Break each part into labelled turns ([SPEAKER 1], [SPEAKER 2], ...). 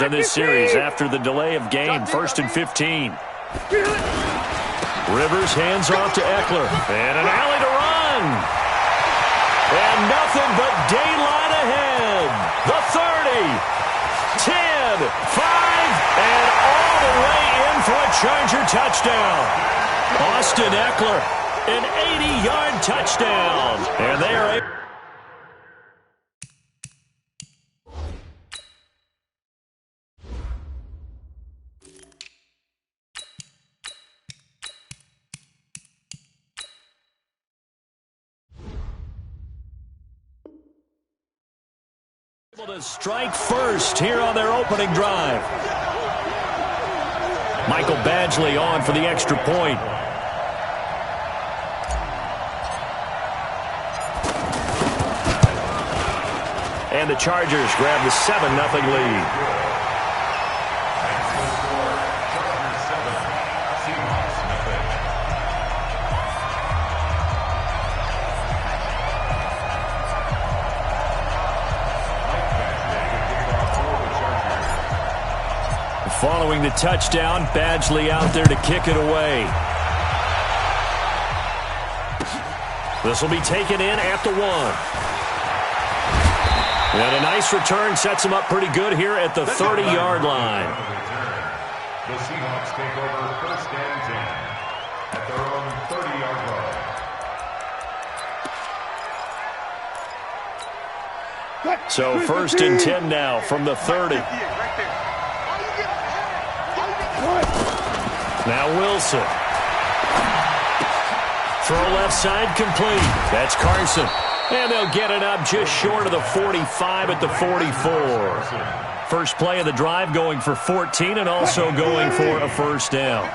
[SPEAKER 1] in this series after the delay of game. 1st and 15. Rivers hands off to Eckler. And an alley to run. And nothing but daylight ahead. The 30, 10, 5, and all the way in for a Charger touchdown. Austin Eckler, an 80-yard touchdown. And they are able to strike first here on their opening drive. Michael Badgley on for the extra point. And the Chargers grab the 7-0 lead. Following the touchdown, Badgley out there to kick it away. This will be taken in at the 1. And a nice return sets him up pretty good here at the 30-yard line.
[SPEAKER 2] The Seahawks take over 1st and 10 at their own 30-yard line.
[SPEAKER 1] So 1st and 10 now from the 30. Now Wilson. Throw left side complete. That's Carson. And they'll get it up just short of the 45 at the 44. First play of the drive going for 14 and also going for a 1st down.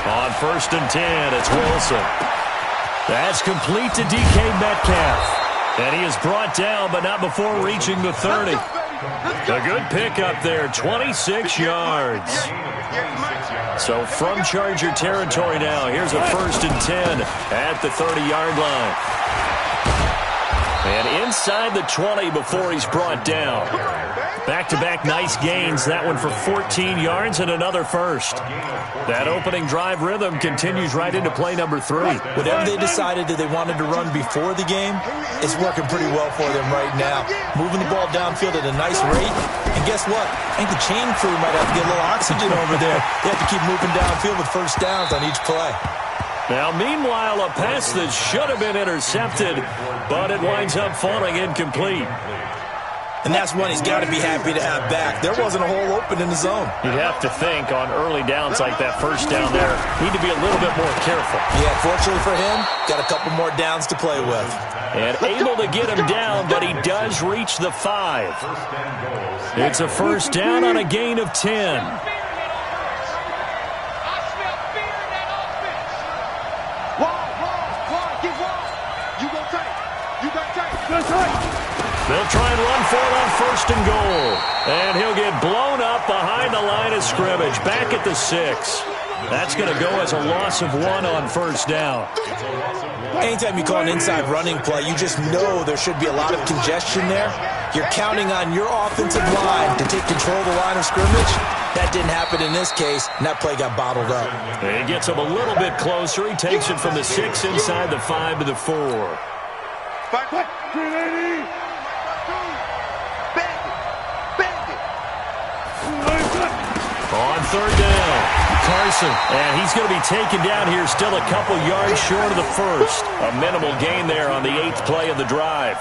[SPEAKER 1] On 1st and 10, it's Wilson. That's complete to DK Metcalf. And he is brought down, but not before reaching the 30. A good pickup there, 26 yards. So from Charger territory now, here's a 1st and 10 at the 30-yard line. And inside the 20 before he's brought down. Back-to-back nice gains, that one for 14 yards and another 1st. That opening drive rhythm continues right into play number 3.
[SPEAKER 3] Whatever they decided that they wanted to run before the game, it's working pretty well for them right now. Moving the ball downfield at a nice rate. And guess what? I think the chain crew might have to get a little oxygen over there. They have to keep moving downfield with 1st downs on each play.
[SPEAKER 1] Now, meanwhile, a pass that should have been intercepted, but it winds up falling incomplete.
[SPEAKER 3] And that's one he's got to be happy to have back. There wasn't a hole open in the zone.
[SPEAKER 1] You'd have to think on early downs like that 1st down there, need to be a little bit more careful.
[SPEAKER 3] Yeah, fortunately for him, got a couple more downs to play with.
[SPEAKER 1] And able to get him down, but he does reach the 5. It's a 1st down on a gain of 10. They'll try and run for it on 1st and goal. And he'll get blown up behind the line of scrimmage. Back at the 6. That's going to go as a loss of 1 on 1st down.
[SPEAKER 3] Anytime you call an inside running play, you just know there should be a lot of congestion there. You're counting on your offensive line to take control of the line of scrimmage. That didn't happen in this case, and that play got bottled up.
[SPEAKER 1] And he gets him a little bit closer. He takes it from the 6 inside the 5 to the 4. On 3rd down, Carson, and he's going to be taken down here still a couple yards short of the 1st. A minimal gain there on the 8th play of the drive.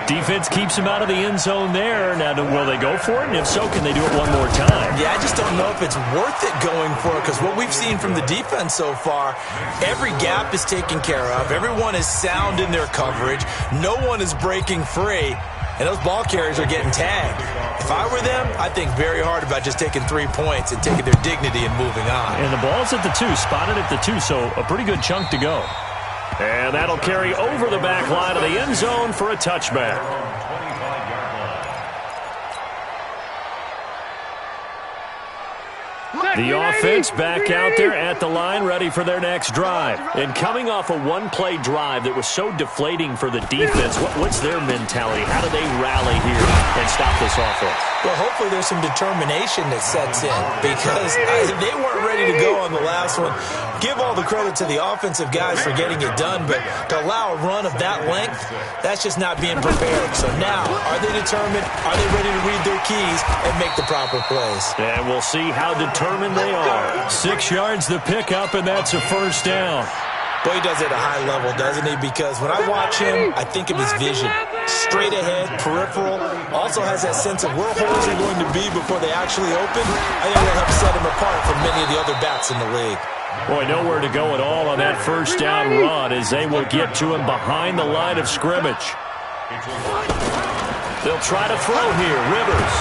[SPEAKER 1] Defense keeps him out of the end zone there. Now, will they go for it? And if so, can they do it one more time?
[SPEAKER 3] Yeah, I just don't know if it's worth it going for it, because what we've seen from the defense so far, every gap is taken care of. Everyone is sound in their coverage. No one is breaking free. And those ball carriers are getting tagged. If I were them, I'd think very hard about just taking 3 points and taking their dignity and moving on.
[SPEAKER 1] And the ball's at the 2, spotted at the 2, so a pretty good chunk to go. And that'll carry over the back line of the end zone for a touchback. The offense back out there at the line, ready for their next drive. And coming off a one-play drive that was so deflating for the defense, what's their mentality? How do they rally here and stop this offense?
[SPEAKER 3] Well, hopefully there's some determination that sets in because they weren't ready to go on the last one. Give all the credit to the offensive guys for getting it done, but to allow a run of that length, that's just not being prepared. So now, are they determined? Are they ready to read their keys and make the proper plays?
[SPEAKER 1] And we'll see how determined they are. 6 yards the pickup, and that's a first down.
[SPEAKER 3] Boy, he does it at a high level, doesn't he? Because when I watch him, I think of his vision. Straight ahead, peripheral. Also has that sense of where holes are going to be before they actually open. I think that'll help set him apart from many of the other backs in the league.
[SPEAKER 1] Boy, nowhere to go at all on that first down run as they will get to him behind the line of scrimmage. They'll try to throw here. Rivers.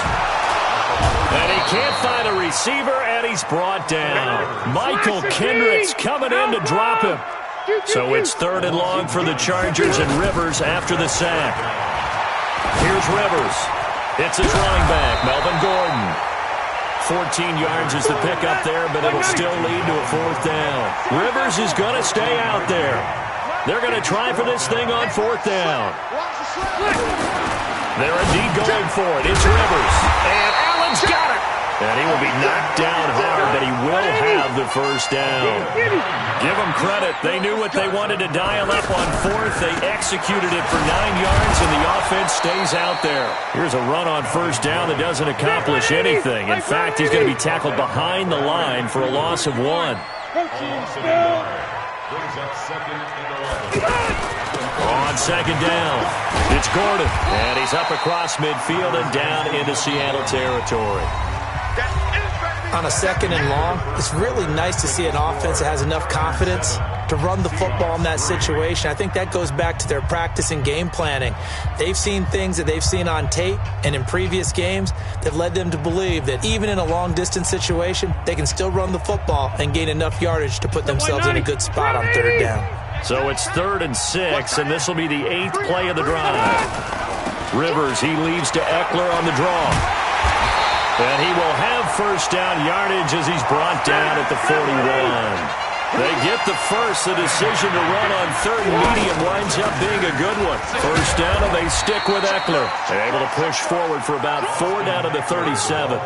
[SPEAKER 1] And he can't find a receiver, and he's brought down. Michael Kendricks coming in to drop him. So it's 3rd and long for the Chargers, and Rivers after the sack. Here's Rivers. It's his running back, Melvin Gordon. 14 yards is the pickup there, but it'll still lead to a 4th down. Rivers is going to stay out there. They're going to try for this thing on 4th down. They're indeed going for it. It's Rivers. And Allen's got it. And he will be knocked down hard, but he will have the first down. Give them credit. They knew what they wanted to dial up on 4th. They executed it for 9 yards, and the offense stays out there. Here's a run on first down that doesn't accomplish anything. In fact, he's going to be tackled behind the line for a loss of 1. On 2nd down, it's Gordon, and he's up across midfield and down into Seattle territory.
[SPEAKER 3] On a 2nd and long, it's really nice to see an offense that has enough confidence to run the football in that situation. I think that goes back to their practice and game planning. They've seen things that they've seen on tape and in previous games that led them to believe that even in a long-distance situation, they can still run the football and gain enough yardage to put themselves in a good spot on 3rd down.
[SPEAKER 1] So it's 3rd and 6, and this will be the 8th play of the drive. Rivers, he leaves to Eckler on the draw. And he will have first down yardage as he's brought down at the 41. They get the first. The decision to run on 3rd and medium winds up being a good one. First down, and they stick with Eckler. They're able to push forward for about 4 down to the 37.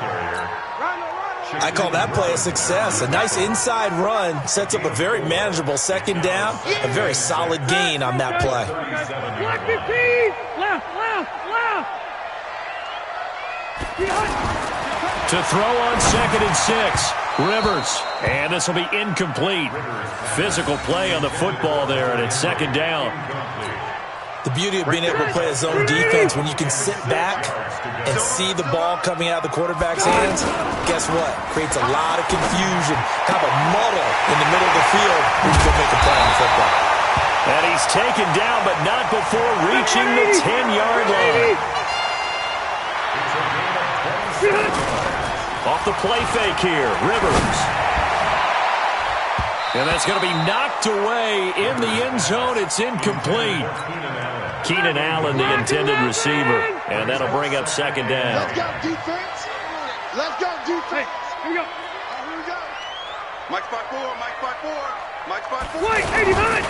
[SPEAKER 3] I call that play a success. A nice inside run sets up a very manageable 2nd down. A very solid gain on that play.
[SPEAKER 1] To throw on 2nd and 6. Rivers. And this will be incomplete. Physical play on the football there, and it's 2nd down.
[SPEAKER 3] The beauty of being able to play a zone defense when you can sit back and see the ball coming out of the quarterback's hands, guess what? Creates a lot of confusion, kind of a muddle in the middle of the field when you go make a play on football.
[SPEAKER 1] And he's taken down, but not before reaching the 10-yard line. Off the play fake here, Rivers. And that's going to be knocked away in the end zone. It's incomplete. Keenan Allen, the intended receiver. And that'll bring up 2nd down.
[SPEAKER 4] Let's go, defense. Let's go, defense. Here we go. Here we go. Mike spot 4, Mike spot 4. Mike spot 4.
[SPEAKER 5] Wait, 89.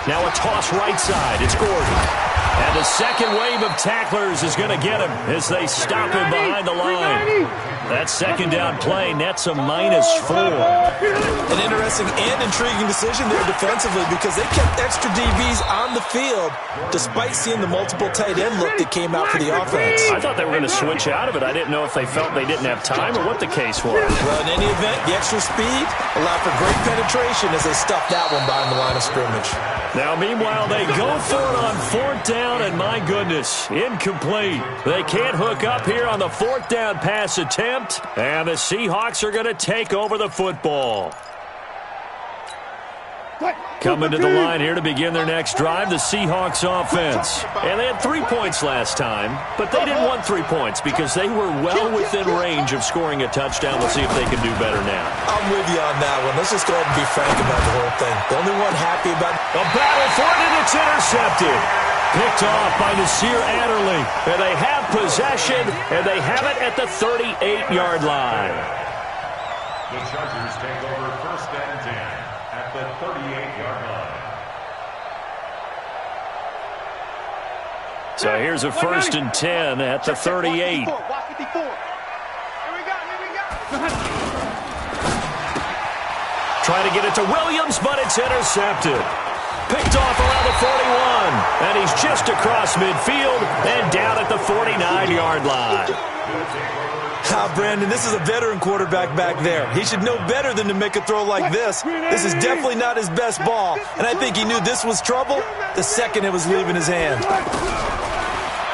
[SPEAKER 1] Now a toss right side. It's Gordon. And the second wave of tacklers is going to get him as they stop him behind the line. That 2nd down play nets a -4.
[SPEAKER 3] An interesting and intriguing decision there defensively because they kept extra DBs on the field despite seeing the multiple tight end look that came out for the offense.
[SPEAKER 1] I thought they were going to switch out of it. I didn't know if they felt they didn't have time or what the case was.
[SPEAKER 3] Well, in any event, the extra speed allowed for great penetration as they stuffed that one behind the line of scrimmage.
[SPEAKER 1] Now, meanwhile, they go for it on 4th down, and my goodness, incomplete. They can't hook up here on the 4th down pass attempt, and the Seahawks are going to take over the football. Coming to the line here to begin their next drive, the Seahawks offense. And they had 3 points last time, but they didn't want 3 points because they were well within range of scoring a touchdown. We'll see if they can do better now.
[SPEAKER 3] I'm with you on that one. Let's just go ahead and be frank about the whole thing. The only one happy about
[SPEAKER 1] a battle for it, and it's intercepted. Picked off by Nasir Adderley. And they have possession, and they have it at the 38-yard line.
[SPEAKER 2] The Chargers take over 1st and 10 at the 38-yard line.
[SPEAKER 1] So here's a 1st and 10 at the 38.
[SPEAKER 4] Watch 54. Here we go.
[SPEAKER 1] Try to get it to Williams, but it's intercepted. Picked off around the 41, and he's just across midfield and down at the 49-yard line.
[SPEAKER 3] Brandon, this is a veteran quarterback back there. He should know better than to make a throw like this. This is definitely not his best ball, and I think he knew this was trouble the second it was leaving his hand.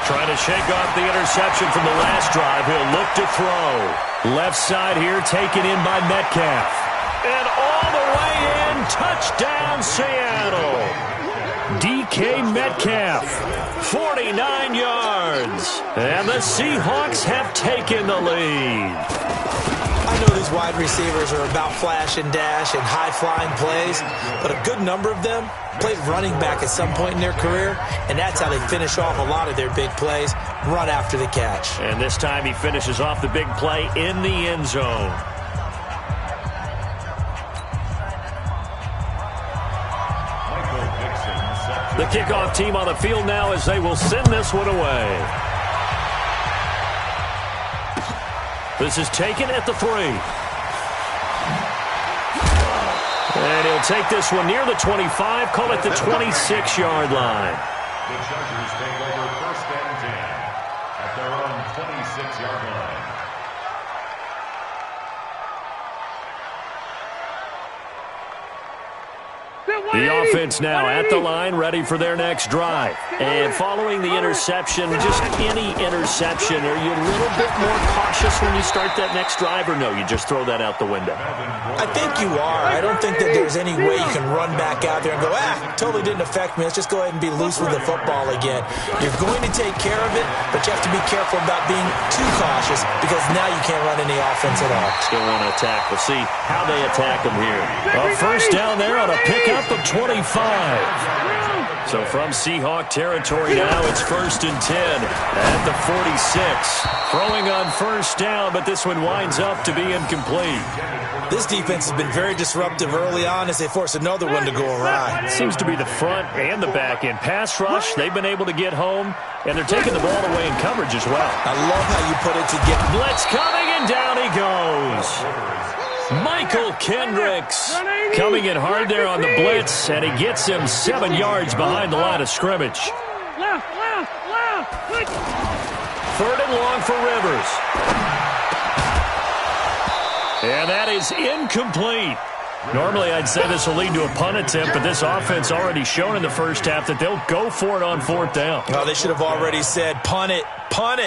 [SPEAKER 1] Trying to shake off the interception from the last drive. He'll look to throw. Left side here taken in by Metcalf. And all the way in, touchdown Seattle. DK Metcalf, 49 yards. And the Seahawks have taken the lead.
[SPEAKER 3] I know these wide receivers are about flash and dash and high-flying plays, but a good number of them played running back at some point in their career, and that's how they finish off a lot of their big plays, run after the catch.
[SPEAKER 1] And this time he finishes off the big play in the end zone. The kickoff team on the field now as they will send this one away. This is taken at the 3. And he'll take this one near the 25, call it the 26-yard line.
[SPEAKER 2] The Chargers take over 1st and 10 at their own 26-yard line.
[SPEAKER 1] The offense now at the line, ready for their next drive. And following the interception, just any interception, are you a little bit more cautious when you start that next drive, or no, you just throw that out the window?
[SPEAKER 3] I think you are. I don't think that there's any way you can run back out there and go, totally didn't affect me. Let's just go ahead and be loose with the football again. You're going to take care of it, but you have to be careful about being too cautious because now you can't run any offense at all.
[SPEAKER 1] Still want to attack. We'll see how they attack them here. A first down there on a pickup of 25. So from Seahawk territory now, it's 1st and 10 at the 46. Throwing on first down, but this one winds up to be incomplete.
[SPEAKER 3] This defense has been very disruptive early on as they force another one to go awry.
[SPEAKER 1] Seems to be the front and the back end. Pass rush, they've been able to get home, and they're taking the ball away in coverage as well.
[SPEAKER 3] I love how you put it together.
[SPEAKER 1] Blitz coming, and down he goes. Michael Kendricks coming in hard there on the blitz, and he gets him 7 yards behind the line of scrimmage.
[SPEAKER 5] Left.
[SPEAKER 1] 3rd and long for Rivers. And that is incomplete. Normally, I'd say this will lead to a punt attempt, but this offense already shown in the first half that they'll go for it on 4th down.
[SPEAKER 3] Oh, they should have already said, punt it.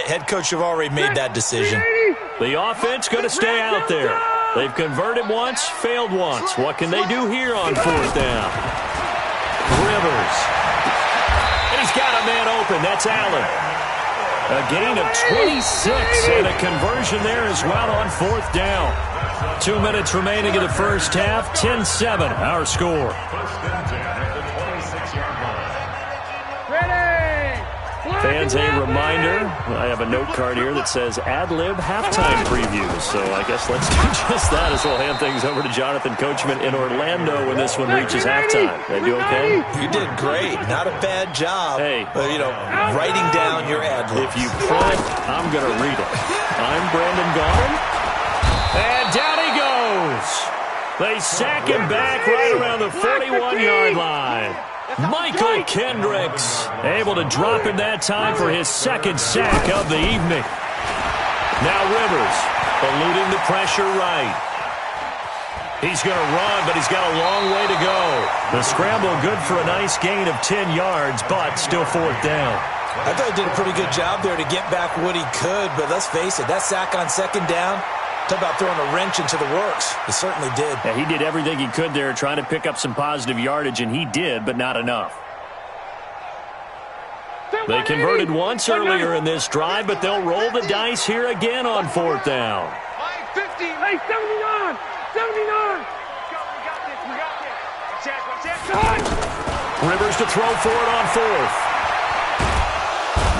[SPEAKER 3] Head coach have already made that decision.
[SPEAKER 1] The offense going to stay out there. They've converted once, failed once. What can they do here on 4th down? Rivers. And he's got a man open. That's Allen. A gain of 26 and a conversion there as well on 4th down. 2 minutes remaining in the first half. 10-7, our score.
[SPEAKER 2] 1st and 10 at the 26-yard line.
[SPEAKER 1] Fans, a reminder, I have a note card here that says ad-lib halftime previews. So I guess let's do just that as we'll hand things over to Jonathan Coachman in Orlando when this one reaches halftime. They do okay?
[SPEAKER 3] You did great. Not a bad job.
[SPEAKER 1] Hey.
[SPEAKER 3] Writing down your ad-libs.
[SPEAKER 1] If you print, I'm going to read it. I'm Brandon Gaudin. And down he goes. They sack him back right around the 41-yard line. Michael Kendricks able to drop him that time for his 2nd sack of the evening. Now Rivers eluding the pressure right. He's going to run, but he's got a long way to go. The scramble good for a nice gain of 10 yards, but still 4th down.
[SPEAKER 3] I thought he did a pretty good job there to get back what he could, but let's face it, that sack on 2nd down, talk about throwing a wrench into the works. He certainly did.
[SPEAKER 1] Yeah, he did everything he could there trying to pick up some positive yardage, and he did, but not enough. They converted once earlier in this drive, but they'll roll the dice here again on 4th down.
[SPEAKER 5] 50. Hey, 79. 79.
[SPEAKER 1] Rivers to throw for it on 4th.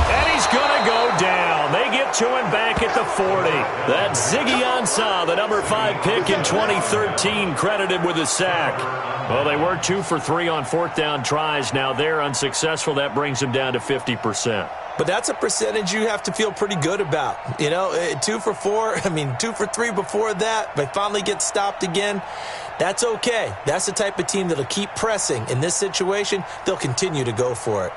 [SPEAKER 1] And he he's going to go down. They get to him back at the 40. That's Ziggy Ansah, the number 5 pick in 2013, credited with a sack. Well, they were 2 for 3 on 4th down tries. Now they're unsuccessful. That brings them down to 50%.
[SPEAKER 3] But that's a percentage you have to feel pretty good about. You know, 2 for 4, 2 for 3 before that. They finally get stopped again. That's okay. That's the type of team that'll keep pressing. In this situation, they'll continue to go for it.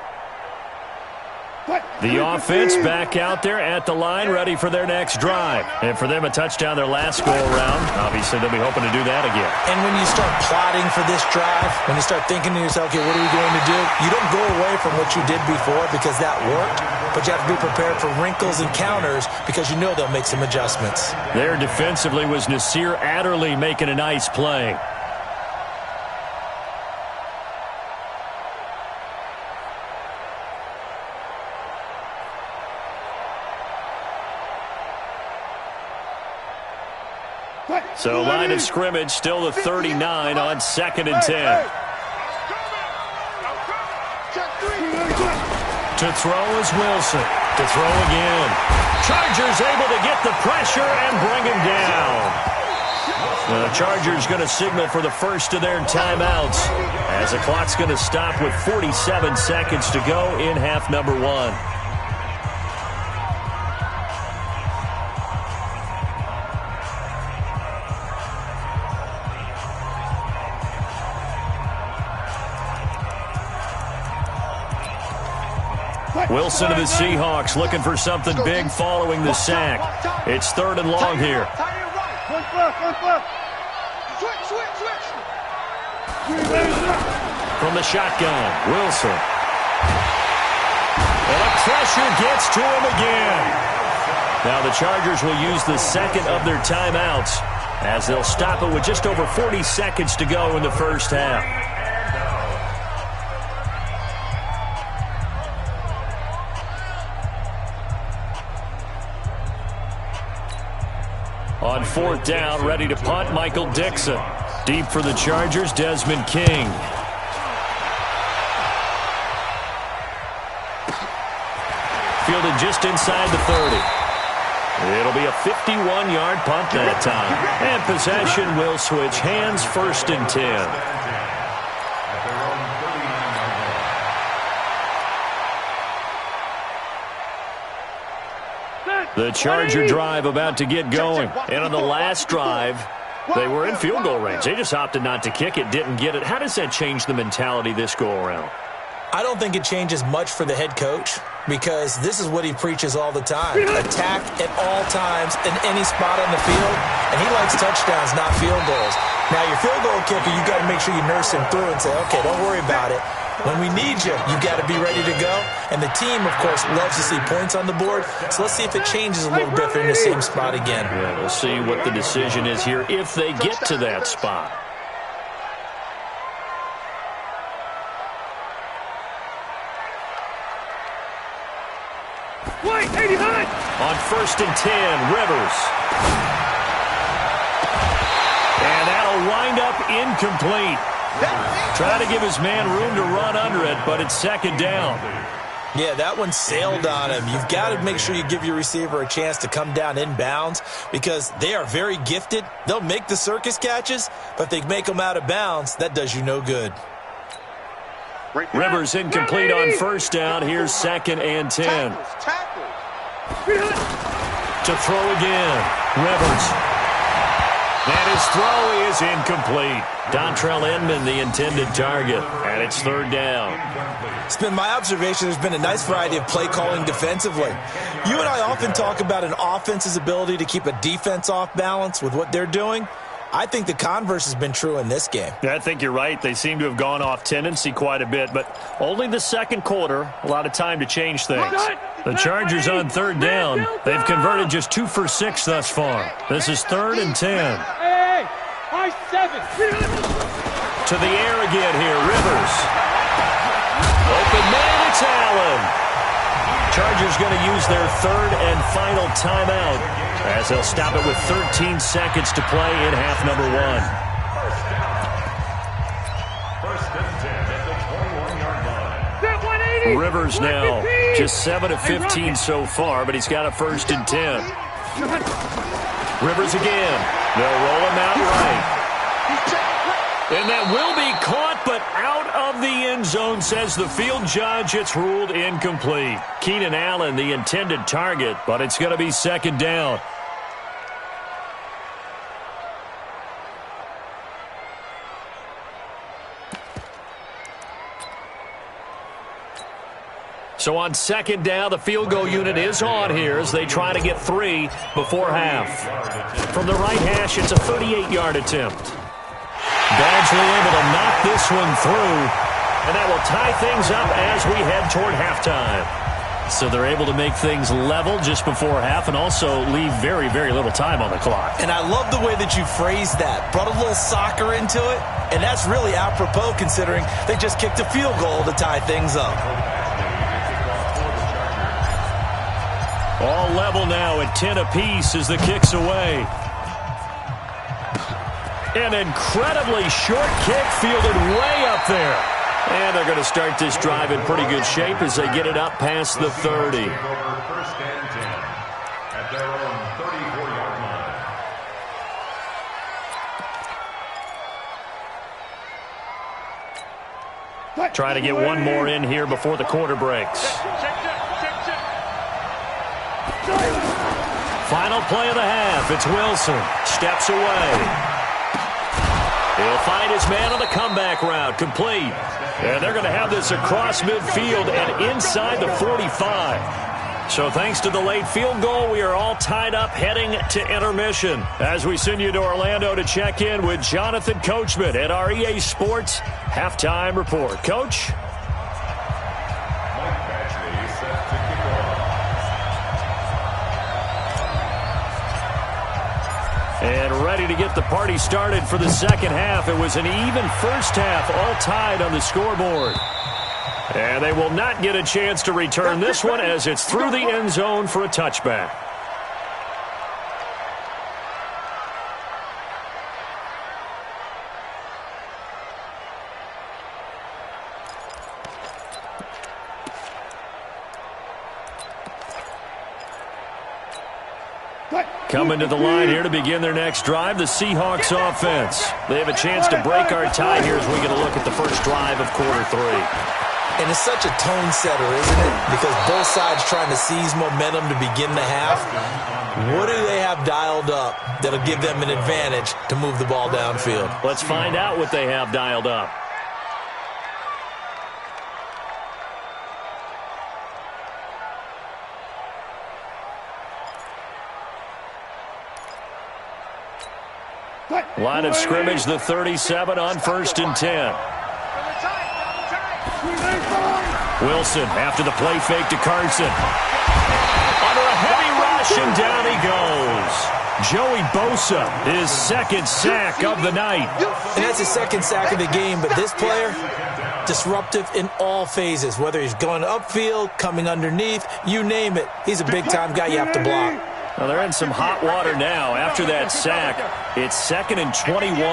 [SPEAKER 1] The offense back out there at the line, ready for their next drive. And for them, a touchdown their last go-around. Obviously, they'll be hoping to do that again.
[SPEAKER 3] And when you start plotting for this drive, when you start thinking to yourself, okay, what are we going to do? You don't go away from what you did before because that worked, but you have to be prepared for wrinkles and counters because you know they'll make some adjustments.
[SPEAKER 1] There defensively was Nasir Adderley making a nice play. So line of scrimmage still the 39 on 2nd and 10. To throw is Wilson. To throw again. Chargers able to get the pressure and bring him down. The Chargers going to signal for the first of their timeouts as the clock's going to stop with 47 seconds to go in half number 1. Wilson to the Seahawks looking for something big following the sack. It's 3rd and long here. From the shotgun, Wilson. And the pressure gets to him again. Now the Chargers will use the second of their timeouts as they'll stop it with just over 40 seconds to go in the first half. On 4th down, ready to punt, Michael Dixon. Deep for the Chargers, Desmond King. Fielded just inside the 30. It'll be a 51-yard punt that time. And possession will switch hands, 1st and 10. The Charger drive about to get going. And on the last drive, they were in field goal range. They just opted not to kick it, didn't get it. How does that change the mentality this go-around?
[SPEAKER 3] I don't think it changes much for the head coach because this is what he preaches all the time. Attack at all times in any spot on the field, and he likes touchdowns, not field goals. Now, your field goal kicker, you got to make sure you nurse him through and say, okay, don't worry about it. When we need you, you got to be ready to go. And the team, of course, loves to see points on the board. So let's see if it changes a little bit if they're in the same spot again.
[SPEAKER 1] Yeah, we'll see what the decision is here if they get to that spot.
[SPEAKER 5] Wait, 89!
[SPEAKER 1] On 1st and 10, Rivers. And that'll wind up incomplete. Trying to give his man room to run under it, but it's 2nd down.
[SPEAKER 3] Yeah, that one sailed on him. You've got to make sure you give your receiver a chance to come down inbounds because they are very gifted. They'll make the circus catches, but if they make them out of bounds, that does you no good.
[SPEAKER 1] Rivers incomplete on 1st down. Here's 2nd and 10. To throw again. Rivers. And his throw is incomplete. Dontrell Inman, the intended target, and it's 3rd down.
[SPEAKER 3] It's been my observation there's been a nice variety of play calling defensively. You and I often talk about an offense's ability to keep a defense off balance with what they're doing. I think the converse has been true in this game.
[SPEAKER 1] Yeah, I think you're right. They seem to have gone off tendency quite a bit, but only the 2nd quarter, a lot of time to change things. The Chargers on 3rd down. They've converted just 2 for 6 thus far. This is 3rd and 10.
[SPEAKER 5] High 7.
[SPEAKER 1] To the air again here, Rivers. Open man, it's Allen. Chargers going to use their 3rd and final timeout as they'll stop it with 13 seconds to play in half number 1.
[SPEAKER 2] 1st and 10 at the 21-yard line.
[SPEAKER 1] Rivers now Just 7 of 15 so far, but he's got a 1st and 10. Rivers again. They'll roll him out right. And that will be caught, but out of the end zone, says the field judge. It's ruled incomplete. Keenan Allen, the intended target, but it's going to be 2nd down. So on 2nd down, the field goal unit is on here as they try to get 3 before half. From the right hash, it's a 38-yard attempt. Badgley able to knock this one through, and that will tie things up as we head toward halftime. So they're able to make things level just before half and also leave very, very little time on the clock.
[SPEAKER 3] And I love the way that you phrased that. Brought a little soccer into it, and that's really apropos considering they just kicked a field goal to tie things up.
[SPEAKER 1] All level now at 10 apiece as the kick's away. An incredibly short kick fielded way up there. And they're going to start this drive in pretty good shape as they get it up past the 30.
[SPEAKER 2] 1st and 10 at their own 34-yard line.
[SPEAKER 1] Try to get one more in here before the quarter breaks. Final play of the half. It's Wilson. Steps away. He'll find his man on the comeback route. Complete. And they're going to have this across midfield and inside the 45. So thanks to the late field goal, we are all tied up heading to intermission. As we send you to Orlando to check in with Jonathan Coachman at our EA Sports Halftime Report. Coach? And ready to get the party started for the 2nd half. It was an even 1st half, all tied on the scoreboard. And they will not get a chance to return this one as it's through the end zone for a touchback. Coming to the line here to begin their next drive, the Seahawks offense. They have a chance to break our tie here as we get a look at the first drive of quarter 3.
[SPEAKER 3] And it's such a tone setter, isn't it? Because both sides trying to seize momentum to begin the half. What do they have dialed up that'll give them an advantage to move the ball downfield?
[SPEAKER 1] Let's find out what they have dialed up. Line of scrimmage, the 37 on 1st and 10. Wilson after the play fake to Carson. Under a heavy rush, and down he goes. Joey Bosa, his 2nd sack of the night.
[SPEAKER 3] And that's his 2nd sack of the game, but this player, disruptive in all phases, whether he's going upfield, coming underneath, you name it. He's a big-time guy you have to block.
[SPEAKER 1] Well, they're in some hot water now. After that sack, it's 2nd and 21.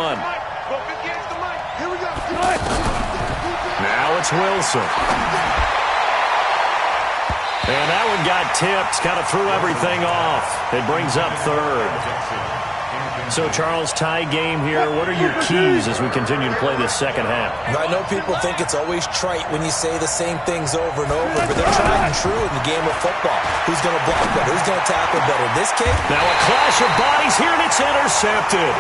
[SPEAKER 1] Now it's Wilson. And that one got tipped, kind of threw everything off. It brings up 3rd. So, Charles, tie game here. What are your keys as we continue to play this 2nd half?
[SPEAKER 3] I know people think it's always trite when you say the same things over and over, but they're tried and true in the game of football. Who's going to block better? Who's going to tackle better? In this case,
[SPEAKER 1] now a clash of bodies here, and it's intercepted.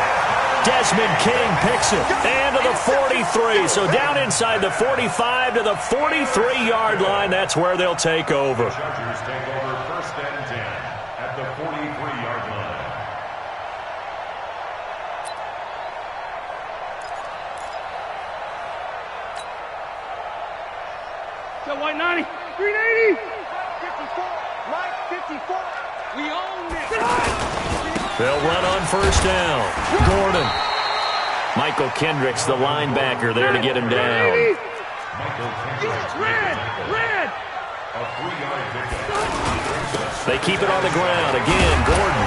[SPEAKER 1] Desmond King picks it. And to the 43. So down inside the 45 to the 43-yard line. That's where they'll take over.
[SPEAKER 2] Chargers take over 1st and 10 at the 43-yard line.
[SPEAKER 5] So white 90, 380, 54, Mike 54. We own this.
[SPEAKER 1] They'll run on 1st down. Gordon. Michael Kendricks, the linebacker, there to get him down.
[SPEAKER 2] Michael Kendricks.
[SPEAKER 5] Red.
[SPEAKER 2] A 3-yard pickup.
[SPEAKER 1] They keep it on the ground. Again, Gordon.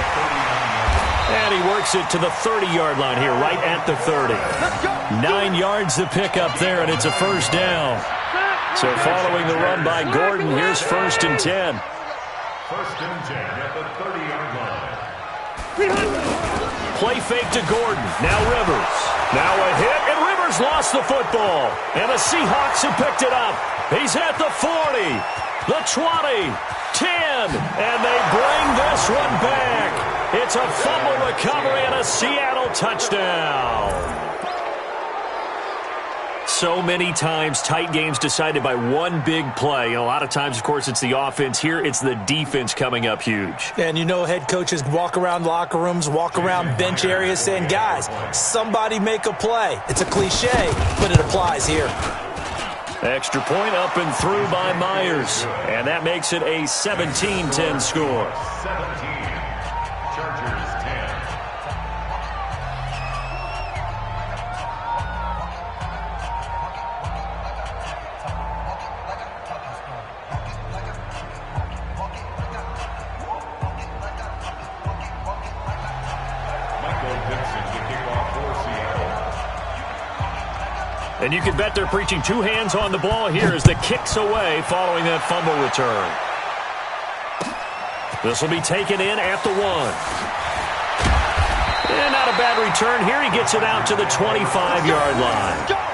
[SPEAKER 1] And he works it to the 30-yard line here, right at the 30. 9 yards to pick up there, and it's a 1st down. So following the run by Gordon, here's 1st and 10.
[SPEAKER 2] 1st and 10 at the 30-yard line.
[SPEAKER 1] Play fake to Gordon. Now Rivers. Now a hit, and Rivers lost the football. And the Seahawks have picked it up. He's at the 40, the 20, 10, and they bring this one back. It's a fumble recovery and a Seattle touchdown. So many times, tight games decided by one big play. A lot of times, of course, it's the offense. Here, it's the defense coming up huge.
[SPEAKER 3] And you know head coaches walk around locker rooms, walk around bench areas saying, guys, somebody make a play. It's a cliche, but it applies here.
[SPEAKER 1] Extra point up and through by Myers. And that makes it a 17-10 score.
[SPEAKER 2] 17. Chargers 10.
[SPEAKER 1] And you can bet they're preaching two hands on the ball here as the kick's away following that fumble return. This will be taken in at the 1. And not a bad return here. He gets it out to the 25-yard line.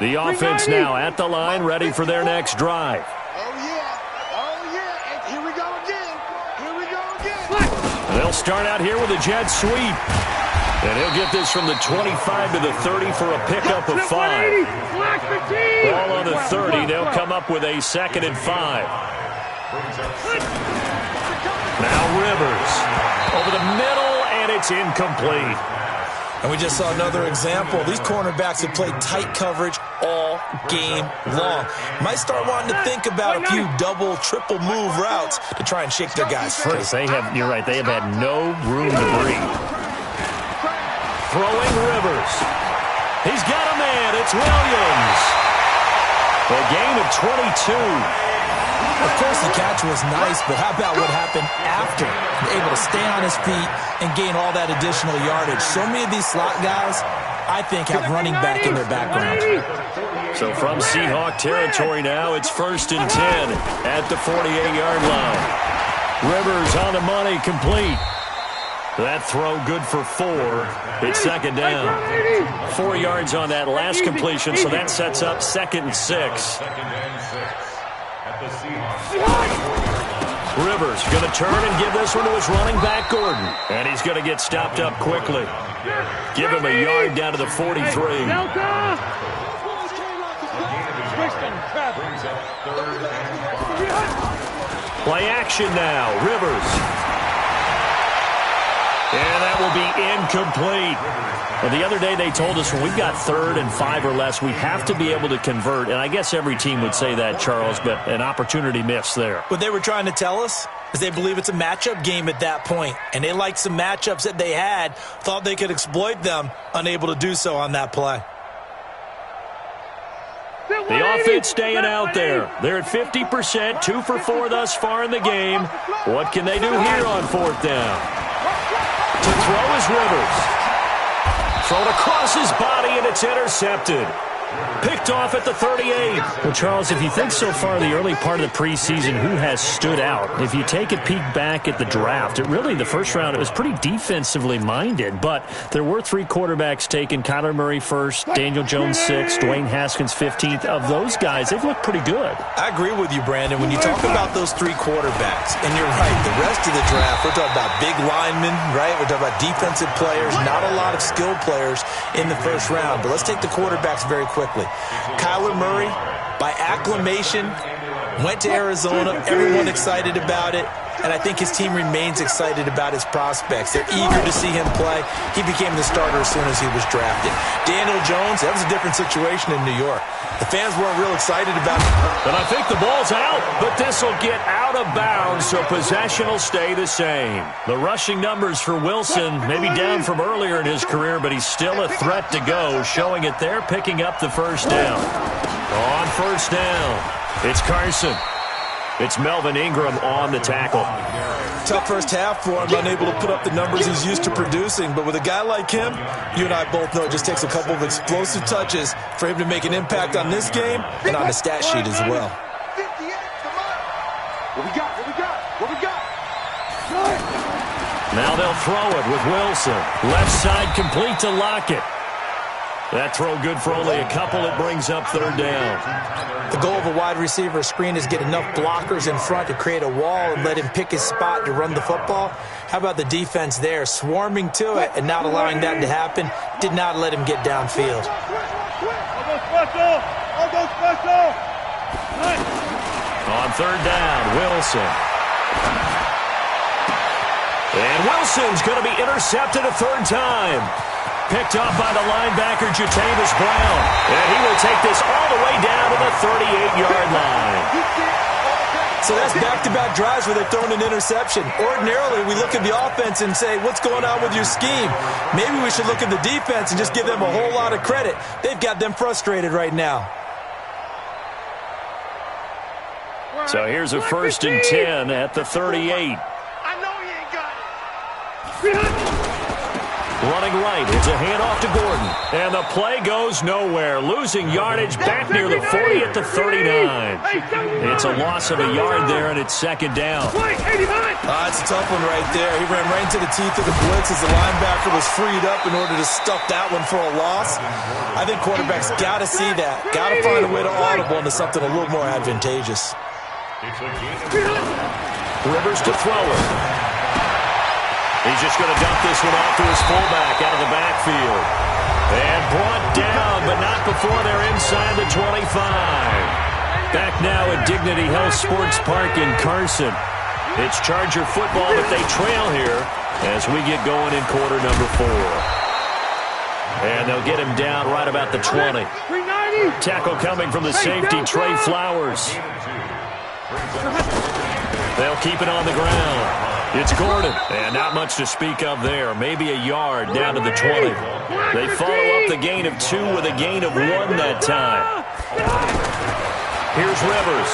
[SPEAKER 1] The offense now at the line, ready for their next drive.
[SPEAKER 4] And here we go again.
[SPEAKER 1] And they'll start out here with a jet sweep. And he'll get this from the 25 to the 30 for a pickup of 5. Ball on the 30. They'll come up with a 2nd and 5. Now Rivers over the middle, and it's incomplete.
[SPEAKER 3] And we just saw another example. These cornerbacks have played tight coverage all game long. Might start wanting to think about a few double, triple move routes to try and shake their guys free.
[SPEAKER 1] You're right, they have had no room to breathe. Throwing Rivers. He's got a man. It's Williams. A gain of 22.
[SPEAKER 3] Of course, the catch was nice, but how about what happened after? Able to stay on his feet and gain all that additional yardage. So many of these slot guys, I think, have running back in their background.
[SPEAKER 1] So from Seahawk territory now, it's 1st and 10 at the 48-yard line. Rivers on the money, complete. That throw good for 4. It's 2nd down. 4 yards on that last completion, so that sets up 2nd and 6. Rivers going to turn and give this one to his running back, Gordon. And he's going to get stopped up quickly. Give him a yard down to the 43. Play action now. Rivers. And that will be incomplete. Well, the other day they told us when we've got 3rd and 5 or less, we have to be able to convert. And I guess every team would say that, Charles, but an opportunity missed there.
[SPEAKER 3] What they were trying to tell us is they believe it's a matchup game at that point. And they liked some matchups that they had, thought they could exploit them, unable to do so on that play.
[SPEAKER 1] The offense staying out there. They're at 50%, 2 for 4 thus far in the game. What can they do here on 4th down? To throw is Rivers. Thrown across his body, and it's intercepted. Picked off at the 38. Well, Charles, if you think so far the early part of the preseason, who has stood out? If you take a peek back at the draft, the first round, it was pretty defensively minded, but there were 3 quarterbacks taken. Kyler Murray first, Daniel Jones 6th, Dwayne Haskins 15th. Of those guys, they've looked pretty good.
[SPEAKER 3] I agree with you, Brandon. When you talk about those 3 quarterbacks, and you're right, the rest of the draft, we're talking about big linemen, right? We're talking about defensive players, not a lot of skilled players in the first round. But let's take the quarterbacks very quickly. Kyler Murray, by acclamation, went to Arizona. Everyone excited about it. And I think his team remains excited about his prospects. They're eager to see him play. He became the starter as soon as he was drafted. Daniel Jones, that was a different situation in New York. The fans weren't real excited about it.
[SPEAKER 1] And I think the ball's out, but this will get out of bounds, so possession will stay the same. The rushing numbers for Wilson, maybe down from earlier in his career, but he's still a threat to go, showing it there, picking up the 1st down. On 1st down, it's Carson. It's Melvin Ingram on the tackle.
[SPEAKER 3] Tough first half for him, unable to put up the numbers he's used to producing. But with a guy like him, you and I both know it just takes a couple of explosive touches for him to make an impact on this game and on the stat sheet as well.
[SPEAKER 4] What we got?
[SPEAKER 1] Now they'll throw it with Wilson. Left side complete to Lockett. That throw good for only a couple. It brings up 3rd down.
[SPEAKER 3] The goal of a wide receiver screen is get enough blockers in front to create a wall and let him pick his spot to run the football. How about the defense there, swarming to it and not allowing that to happen? Did not let him get downfield.
[SPEAKER 1] On 3rd down, Wilson. And Wilson's going to be intercepted a 3rd time. Picked off by the linebacker, Jatavis Brown. And he will take this all the way down to the 38-yard line.
[SPEAKER 3] So that's back-to-back drives where they've thrown an interception. Ordinarily, we look at the offense and say, what's going on with your scheme? Maybe we should look at the defense and just give them a whole lot of credit. They've got them frustrated right now.
[SPEAKER 1] So here's a 1st and 10 at the 38.
[SPEAKER 4] I know he ain't got it.
[SPEAKER 1] Running going right. It's a handoff to Gordon. And the play goes nowhere. Losing yardage back near the 40 at the 39. It's a loss of a yard there, and it's second down.
[SPEAKER 3] It's a tough one right there. He ran right into the teeth of the blitz as the linebacker was freed up in order to stuff that one for a loss. I think quarterbacks got to see that. Got to find a way to audible into something a little more advantageous.
[SPEAKER 1] Rivers to throw it. He's just going to dump this one off to his fullback out of the backfield. And brought down, but not before they're inside the 25. Back now at Dignity Health Sports Park in Carson. It's Charger football, but they trail here as we get going in quarter number 4. And they'll get him down right about the 20. Tackle coming from the safety, Trey Flowers. They'll keep it on the ground. It's Gordon, and not much to speak of there. Maybe a yard down to the 20. They follow up the gain of 2 with a gain of 1 that time. Here's Rivers.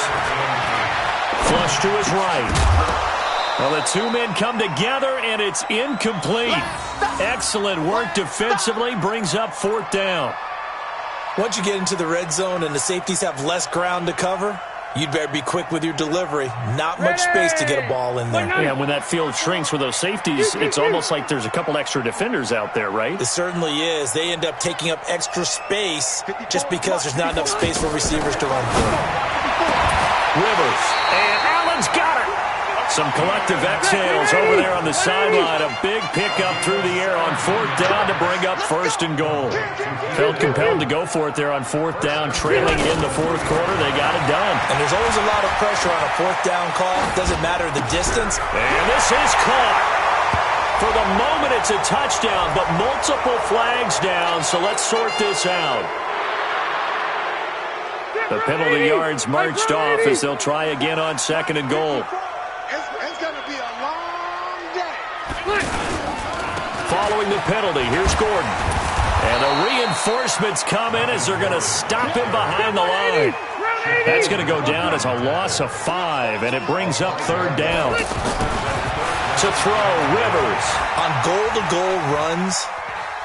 [SPEAKER 1] Flush to his right. Well, the two men come together, and it's incomplete. Excellent work defensively, brings up 4th down.
[SPEAKER 3] Once you get into the red zone and the safeties have less ground to cover, you'd better be quick with your delivery. Not much space to get a ball in there.
[SPEAKER 1] Yeah, when that field shrinks with those safeties, it's almost like there's a couple extra defenders out there, right?
[SPEAKER 3] It certainly is. They end up taking up extra space just because there's not enough space for receivers to run through.
[SPEAKER 1] Rivers, and Allen's got it. Some collective exhales over there on the sideline. A big pickup through the air on 4th down to bring up 1st and goal. Felt compelled to go for it there on 4th down, trailing in the 4th quarter. They got it done.
[SPEAKER 3] And there's always a lot of pressure on a 4th down call. Doesn't matter the distance.
[SPEAKER 1] And this is caught. For the moment, it's a touchdown, but multiple flags down, so let's sort this out. The penalty yards marched off as they'll try again on 2nd and goal.
[SPEAKER 4] It's going to be a long day.
[SPEAKER 1] Following the penalty, here's Gordon. And the reinforcements come in as they're going to stop him behind the line. That's going to go down as a loss of 5, and it brings up 3rd down. To throw, Rivers.
[SPEAKER 3] On goal-to-goal runs,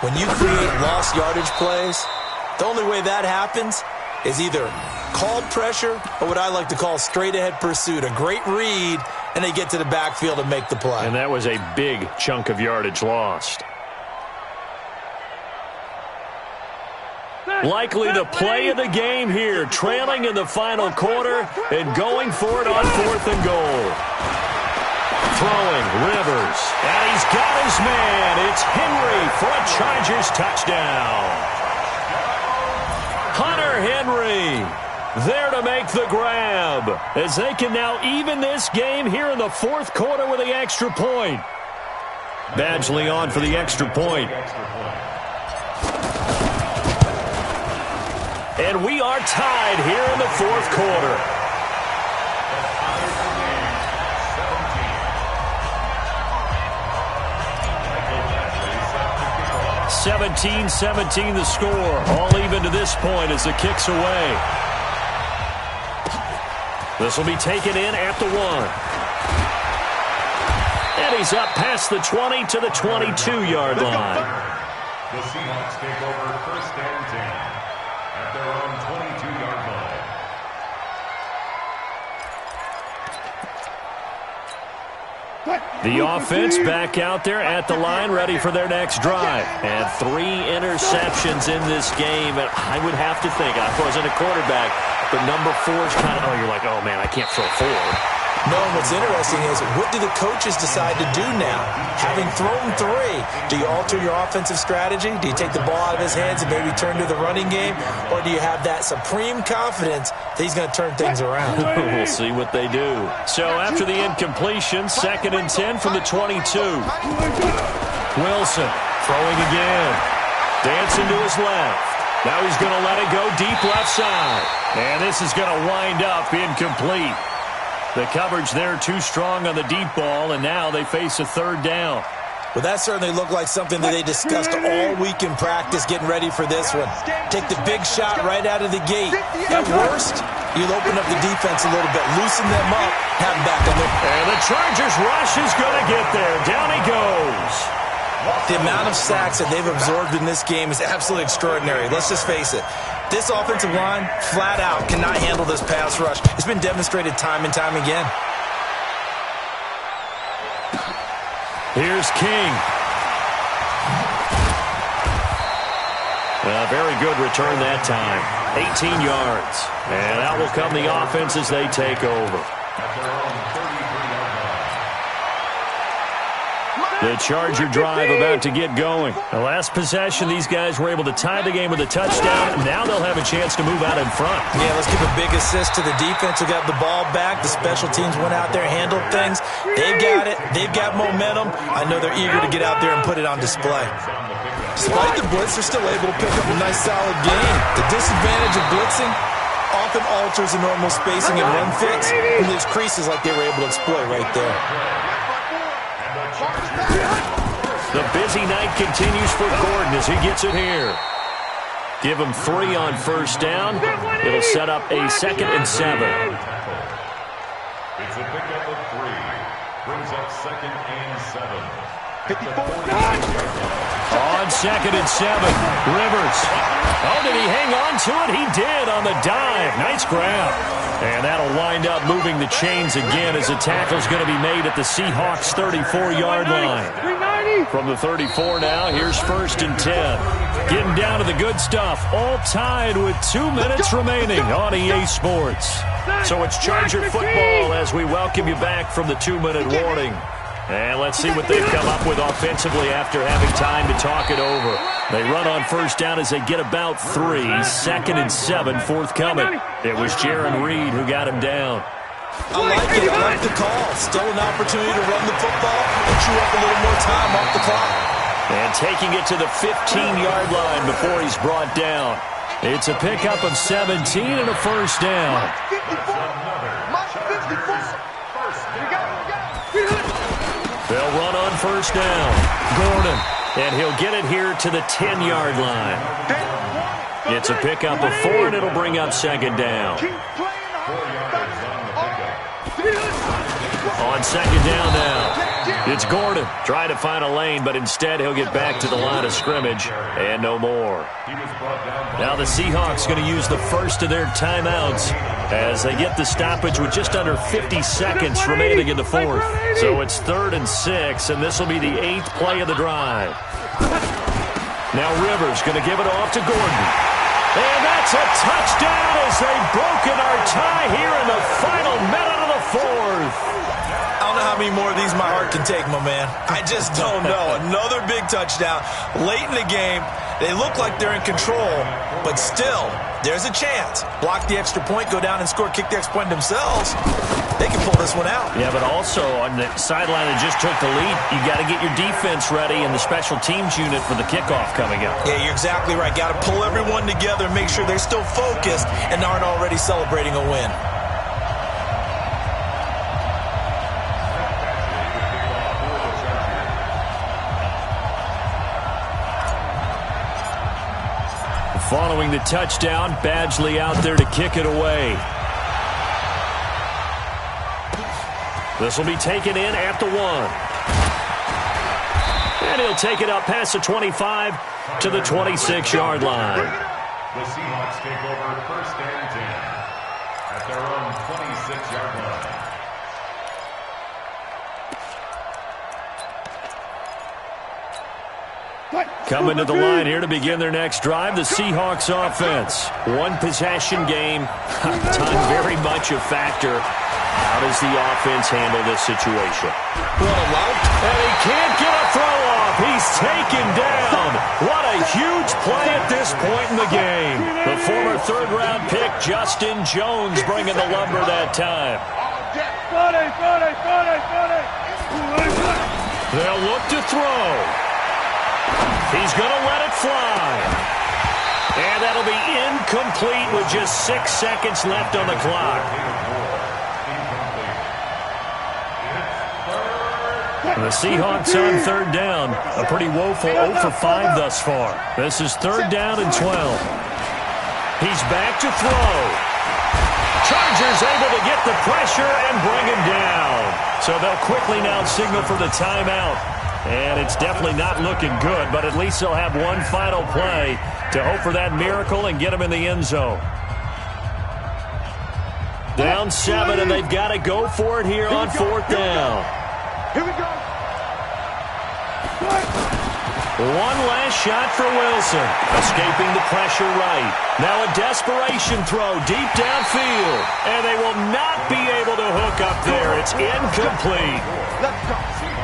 [SPEAKER 3] when you create lost yardage plays, the only way that happens is either called pressure or what I like to call straight-ahead pursuit. A great read, and they get to the backfield and make the play.
[SPEAKER 1] And that was a big chunk of yardage lost. Likely the play of the game here, trailing in the final quarter and going for it on 4th and goal. Throwing, Rivers, and he's got his man. It's Henry for a Chargers touchdown. Hunter Henry there to make the grab as they can now even this game here in the 4th quarter with the extra point. Badgley on for the extra point. And we are tied here in the 4th quarter. 17-17 the score. All even to this point as the kick's away. This will be taken in at the 1. And he's up past the 20 to the 22-yard line.
[SPEAKER 2] The Seahawks take over 1st and 10 at their own 22-yard line.
[SPEAKER 1] The offense back out there at the line, ready for their next drive. And 3 interceptions in this game. And I would have to think, I wasn't a quarterback, but number 4 is kind of, you're like, oh, man, I can't throw 4.
[SPEAKER 3] No, and what's interesting is, what do the coaches decide to do now? Having thrown 3, do you alter your offensive strategy? Do you take the ball out of his hands and maybe turn to the running game? Or do you have that supreme confidence that he's going to turn things around?
[SPEAKER 1] We'll see what they do. So after the incompletion, 2nd and 10 from the 22. Wilson throwing again. Dancing to his left. Now he's going to let it go deep left side. And this is going to wind up incomplete. The coverage there too strong on the deep ball, and now they face a 3rd down.
[SPEAKER 3] Well, that certainly looked like something that they discussed all week in practice, getting ready for this one. Take the big shot right out of the gate. At worst, you'll open up the defense a little bit, loosen them up, have them back on their...
[SPEAKER 1] And the Chargers rush is going to get there. Down he goes.
[SPEAKER 3] The amount of sacks that they've absorbed in this game is absolutely extraordinary. Let's just face it. This offensive line, flat out, cannot handle this pass rush. It's been demonstrated time and time again.
[SPEAKER 1] Here's King. A very good return that time. 18 yards. And out will come the offense as they take over. The Charger drive about to get going. The last possession, these guys were able to tie the game with a touchdown. Now they'll have a chance to move out in front.
[SPEAKER 3] Yeah, let's give a big assist to the defense who got the ball back. The special teams went out there, handled things. They've got it. They've got momentum. I know they're eager to get out there and put it on display. Despite the blitz, they're still able to pick up a nice, solid game. The disadvantage of blitzing often alters the normal spacing and run fits and leaves creases like they were able to exploit right there.
[SPEAKER 1] The busy night continues for Gordon as he gets it here. Give him 3 on first down. It'll set up a 2nd and 7.
[SPEAKER 2] It's a pickup of 3. Brings up 2nd and 7.
[SPEAKER 1] On 2nd and 7, Rivers. Oh, did he hang on to it? He did on the dive. Nice grab. And that'll wind up moving the chains again as the tackle's going to be made at the Seahawks' 34-yard line. From the 34 now, here's 1st and 10. Getting down to the good stuff. All tied with 2 minutes remaining on EA Sports. So it's Charger football as we welcome you back from the 2-minute warning. And let's see what they've come up with offensively after having time to talk it over. They run on first down as they get about 3. 2nd and 7 forthcoming. It was Jaron Reed who got him down.
[SPEAKER 3] I like it. I like the call. Still an opportunity to run the football and chew up a little more time off the clock.
[SPEAKER 1] And taking it to the 15-yard line before he's brought down. It's a pickup of 17 and a first down. They'll run on first down. Gordon. And he'll get it here to the 10-yard line. It's a pickup of 4, and it'll bring up 2nd down. On 2nd down now. It's Gordon trying to find a lane, but instead he'll get back to the line of scrimmage and no more. Now the Seahawks going to use the first of their timeouts as they get the stoppage with just under 50 seconds remaining in the 4th. So it's 3rd and 6, and this will be the 8th play of the drive. Now Rivers going to give it off to Gordon. And that's a touchdown as they've broken our tie here in the final minute of the 4th.
[SPEAKER 3] I don't know how many more of these my heart can take, my man. I just don't know. Another big touchdown. Late in the game, they look like they're in control, but still, there's a chance. Block the extra point, go down and score, kick the extra point themselves. They can pull this one out.
[SPEAKER 1] Yeah, but also on the sideline that just took the lead, you got to get your defense ready and the special teams unit for the kickoff coming up.
[SPEAKER 3] Yeah, you're exactly right. Got to pull everyone together, make sure they're still focused and aren't already celebrating a win.
[SPEAKER 1] Following the touchdown, Badgley out there to kick it away. This will be taken in at the 1. And he'll take it up past the 25 to the 26-yard line.
[SPEAKER 2] The Seahawks take over 1st and 10 at their own 26-yard line.
[SPEAKER 1] Coming to the line here to begin their next drive, the Seahawks offense. 1 possession game. Time very much a factor. How does the offense handle this situation? And he can't get a throw off. He's taken down. What a huge play at this point in the game. The former 3rd-round pick, Justin Jones, bringing the lumber that time. They'll look to throw. He's going to let it fly. And that'll be incomplete with just 6 seconds left on the clock. The Seahawks on 3rd down. A pretty woeful 0 for 5 thus far. This is 3rd down and 12. He's back to throw. Chargers able to get the pressure and bring him down. So they'll quickly now signal for the timeout. And it's definitely not looking good, but at least they'll have one final play to hope for that miracle and get him in the end zone. Down 7, and they've got to go for it here on 4th down.
[SPEAKER 4] Here we go.
[SPEAKER 1] One last shot for Wilson. Escaping the pressure right. Now a desperation throw deep downfield. And they will not be able to hook up there. It's incomplete.
[SPEAKER 4] Let's go.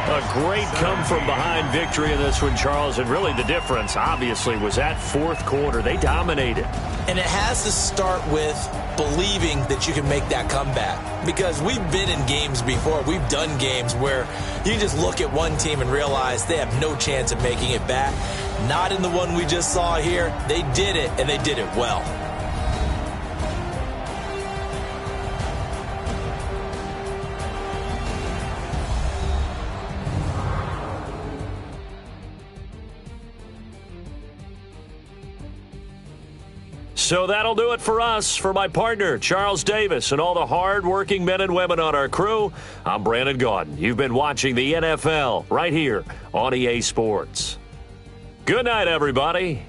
[SPEAKER 1] A great come-from-behind victory in this one, Charles. And really the difference, obviously, was that 4th quarter. They dominated.
[SPEAKER 3] And it has to start with believing that you can make that comeback. Because we've been in games before. We've done games where you just look at one team and realize they have no chance of making it back. Not in the one we just saw here. They did it, and they did it well.
[SPEAKER 1] So that'll do it for us. For my partner, Charles Davis, and all the hard-working men and women on our crew, I'm Brandon Gaudin. You've been watching the NFL right here on EA Sports. Good night, everybody.